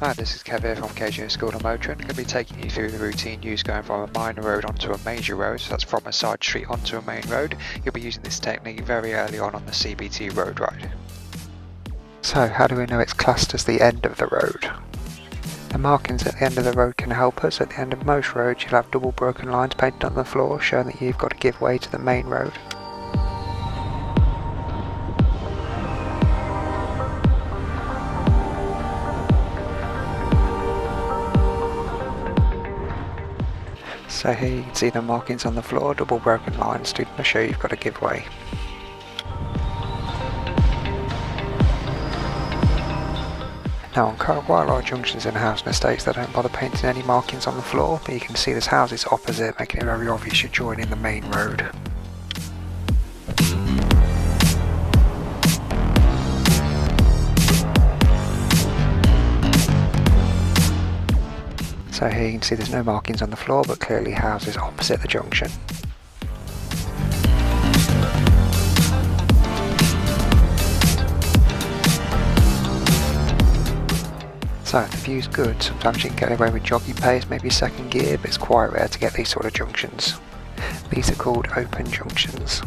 Hi, this is Kev here from KJ School of Motoring. I'm going to be taking you through the routine used going from a minor road onto a major road, so that's from a side street onto a main road. You'll be using this technique very early on the CBT road ride. So how do we know it's classed as the end of the road? The markings at the end of the road can help us. At the end of most roads you'll have double broken lines painted on the floor showing that you've got to give way to the main road. So here you can see the markings on the floor, double broken lines to show you've got to give way. Now on quite a lot of junctions in housing estates they don't bother painting any markings on the floor, but you can see there's houses opposite making it very obvious you're joining the main road. So here you can see there's no markings on the floor, but clearly houses opposite the junction. So if the view's good, sometimes you can get away with jogging pace, maybe second gear, but it's quite rare to get these sort of junctions. These are called open junctions.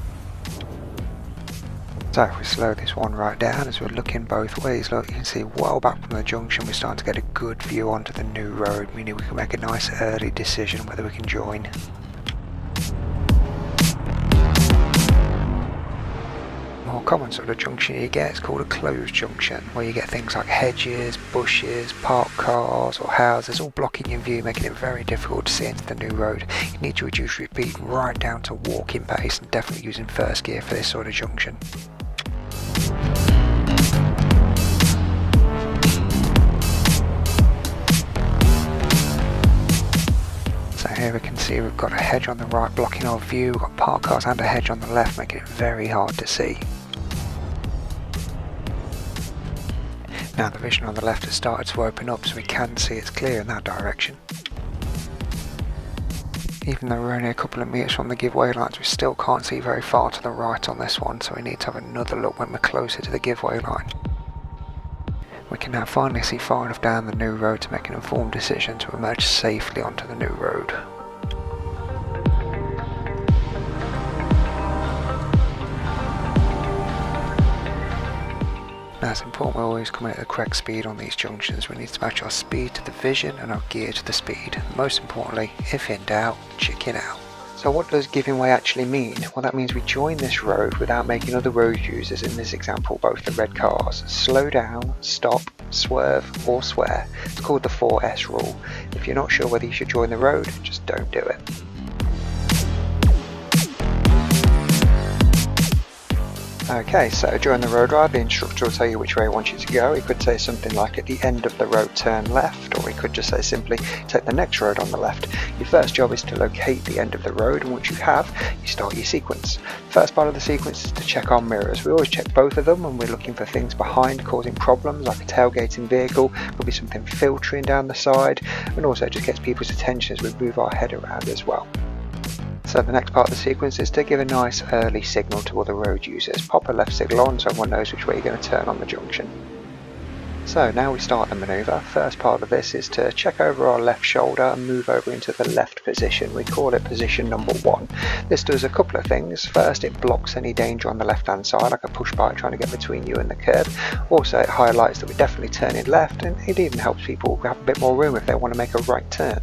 So if we slow this one right down as we're looking both ways, look, you can see well back from the junction we're starting to get a good view onto the new road, meaning we can make a nice early decision whether we can join. More common sort of junction you get is called a closed junction, where you get things like hedges, bushes, parked cars or houses all blocking your view, making it very difficult to see into the new road. You need to reduce your speed right down to walking pace and definitely using first gear for this sort of junction. So here we can see we've got a hedge on the right blocking our view, we've got parked cars and a hedge on the left making it very hard to see. Now the vision on the left has started to open up so we can see it's clear in that direction. Even though we're only a couple of metres from the giveaway lines, we still can't see very far to the right on this one, so we need to have another look when we're closer to the giveaway line. We can now finally see far enough down the new road to make an informed decision to emerge safely onto the new road. Now it's important we're always coming at the correct speed on these junctions. We need to match our speed to the vision and our gear to the speed. Most importantly, if in doubt, chicken out. So what does giving way actually mean? Well, that means we join this road without making other road users, in this example both the red cars, slow down, stop, swerve or swear. It's called the 4S rule. If you're not sure whether you should join the road, just don't do it. Okay, so during the road ride, the instructor will tell you which way he wants you to go. He could say something like at the end of the road turn left, or he could just say simply take the next road on the left. Your first job is to locate the end of the road, and once you have, you start your sequence. First part of the sequence is to check our mirrors. We always check both of them when we're looking for things behind causing problems, like a tailgating vehicle, could be something filtering down the side, and also it just gets people's attention as we move our head around as well. So the next part of the sequence is to give a nice early signal to other road users. Pop a left signal on so everyone knows which way you're going to turn on the junction. So now we start the manoeuvre. First part of this is to check over our left shoulder and move over into the left position. We call it position number 1. This does a couple of things. First, it blocks any danger on the left hand side, like a push bike trying to get between you and the curb. Also, it highlights that we're definitely turning left, and it even helps people have a bit more room if they want to make a right turn.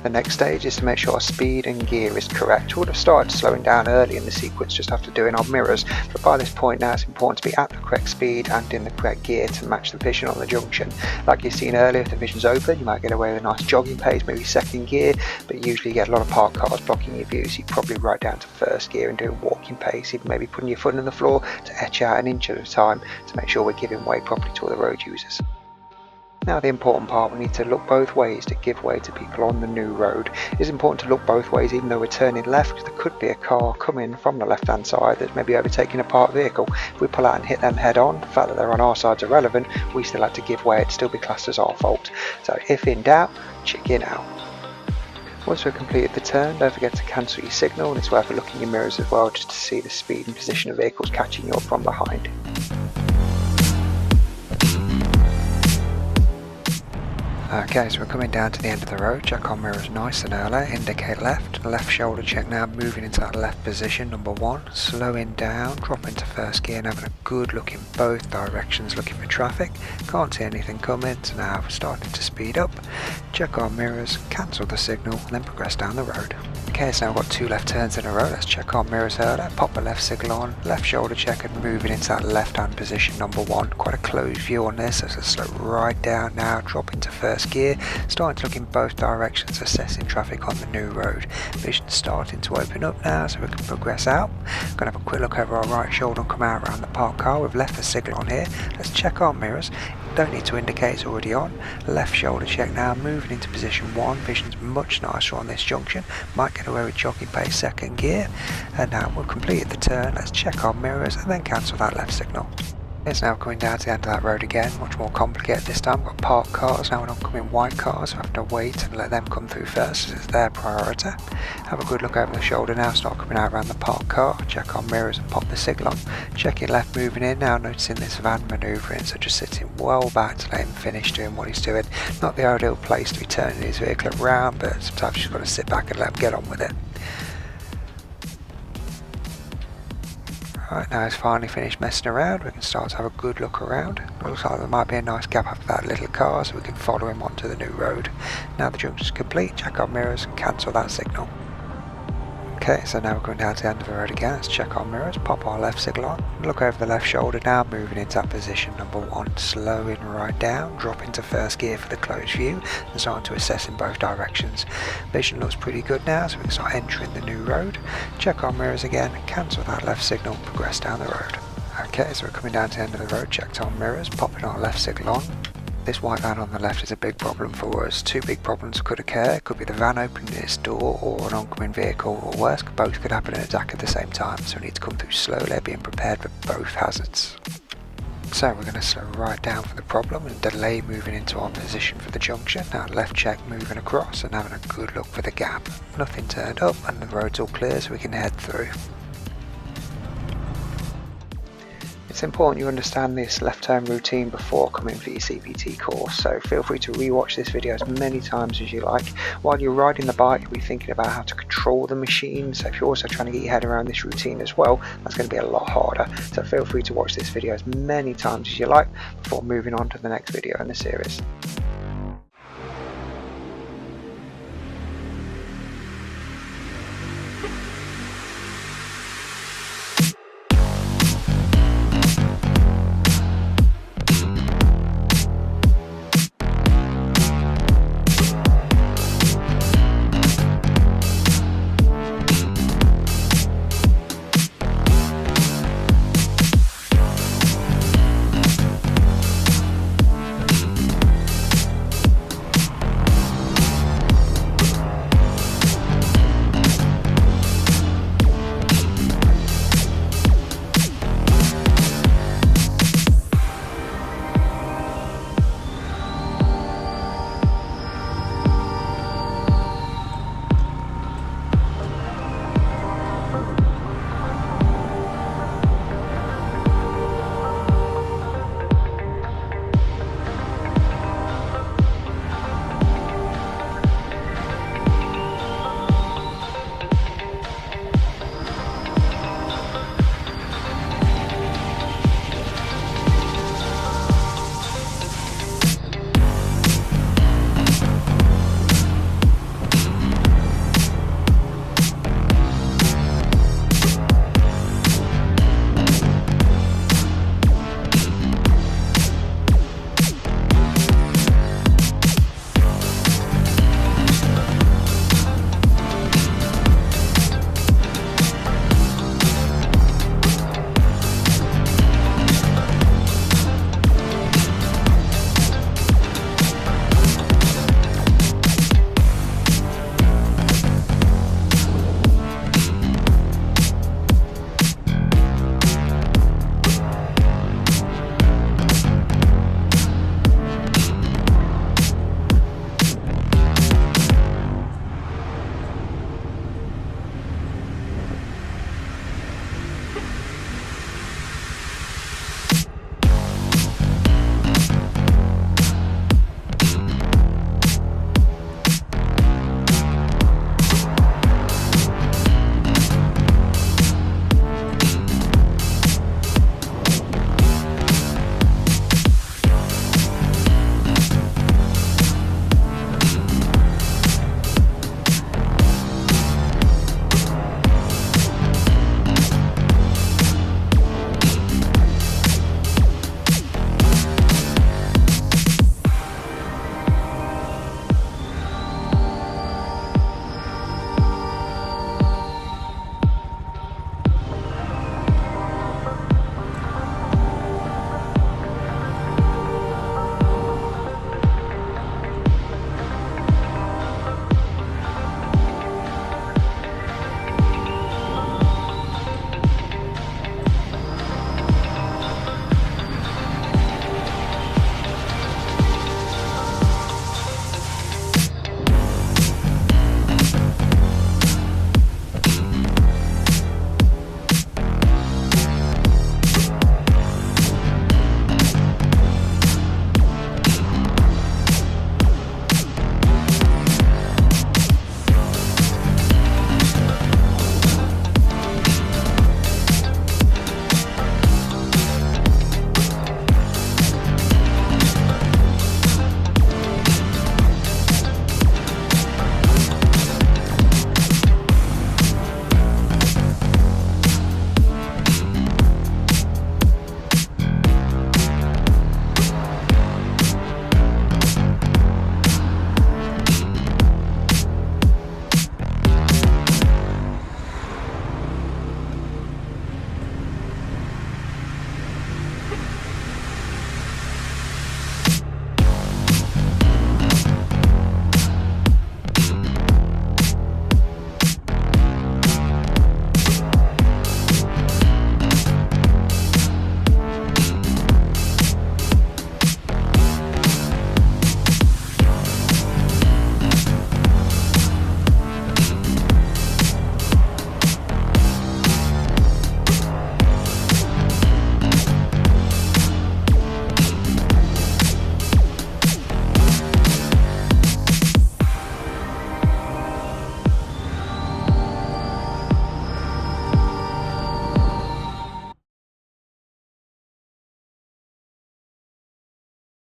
The next stage is to make sure our speed and gear is correct. We would have started slowing down early in the sequence just after doing our mirrors, but by this point now it's important to be at the correct speed and in the correct gear to match the vision on the junction. Like you've seen earlier, if the vision's open you might get away with a nice jogging pace, maybe second gear, but usually you get a lot of parked cars blocking your view, so you probably right down to first gear and doing walking pace, even maybe putting your foot on the floor to etch out an inch at a time to make sure we're giving way properly to other road users. Now the important part, we need to look both ways to give way to people on the new road. It's important to look both ways even though we're turning left, because there could be a car coming from the left hand side that's maybe overtaking a parked vehicle. If we pull out and hit them head on, the fact that they're on our side is irrelevant, we still have to give way, it'd still be classed as our fault. So if in doubt, chicken out. Once we've completed the turn, don't forget to cancel your signal, and it's worth looking in your mirrors as well just to see the speed and position of vehicles catching you up from behind. Okay, so we're coming down to the end of the road. Check our mirrors nice and early, indicate left shoulder check now, moving into that left position, number 1, slowing down, drop into first gear and having a good look in both directions, looking for traffic, can't see anything coming, so now we're starting to speed up, check our mirrors, cancel the signal and then progress down the road. Okay, so now we've got 2 left turns in a row, let's check our mirrors early, pop the left signal on, left shoulder check and moving into that left hand position, number 1, quite a close view on this, so let's slow right down now, drop into first gear, starting to look in both directions, assessing traffic on the new road. Vision starting to open up now so we can progress out. Going to have a quick look over our right shoulder and come out around the parked car. We've left the signal on here. Let's check our mirrors. Don't need to indicate it's already on. Left shoulder check now, moving into position 1. Vision's much nicer on this junction. Might get away with jogging pace second gear. And now we've completed the turn. Let's check our mirrors and then cancel that left signal. It's now coming down to the end of that road again, much more complicated this time. We've got parked cars, now an oncoming white cars, so we have to wait and let them come through first as it's their priority. Have a good look over the shoulder now, start coming out around the parked car, check our mirrors and pop the signal on. Check it left moving in now, noticing this van manoeuvring, so just sitting well back to let him finish doing what he's doing. Not the ideal place to be turning his vehicle around, but sometimes you've just got to sit back and let him get on with it. Right, now it's finally finished messing around, we can start to have a good look around. It looks like there might be a nice gap after that little car so we can follow him onto the new road. Now the junction's complete, check our mirrors and cancel that signal. Okay, so now we're going down to the end of the road again, let's check our mirrors, pop our left signal on, look over the left shoulder now, moving into that position number 1, slowing right down, drop into first gear for the close view, and starting to assess in both directions. Vision looks pretty good now, so we can start entering the new road, check our mirrors again, cancel that left signal, progress down the road. Okay, so we're coming down to the end of the road, checked our mirrors, popping our left signal on. This white van on the left is a big problem for us. 2 big problems could occur. It could be the van opening its door or an oncoming vehicle, or worse, both could happen in a attack at the same time, so we need to come through slowly, being prepared for both hazards. So we're going to slow right down for the problem and delay moving into our position for the junction. Now left check moving across and having a good look for the gap. Nothing turned up and the road's all clear so we can head through. It's important you understand this left turn routine before coming for your CPT course, so feel free to rewatch this video as many times as you like. While you're riding the bike, you'll be thinking about how to control the machine, so if you're also trying to get your head around this routine as well, that's going to be a lot harder. So feel free to watch this video as many times as you like before moving on to the next video in the series.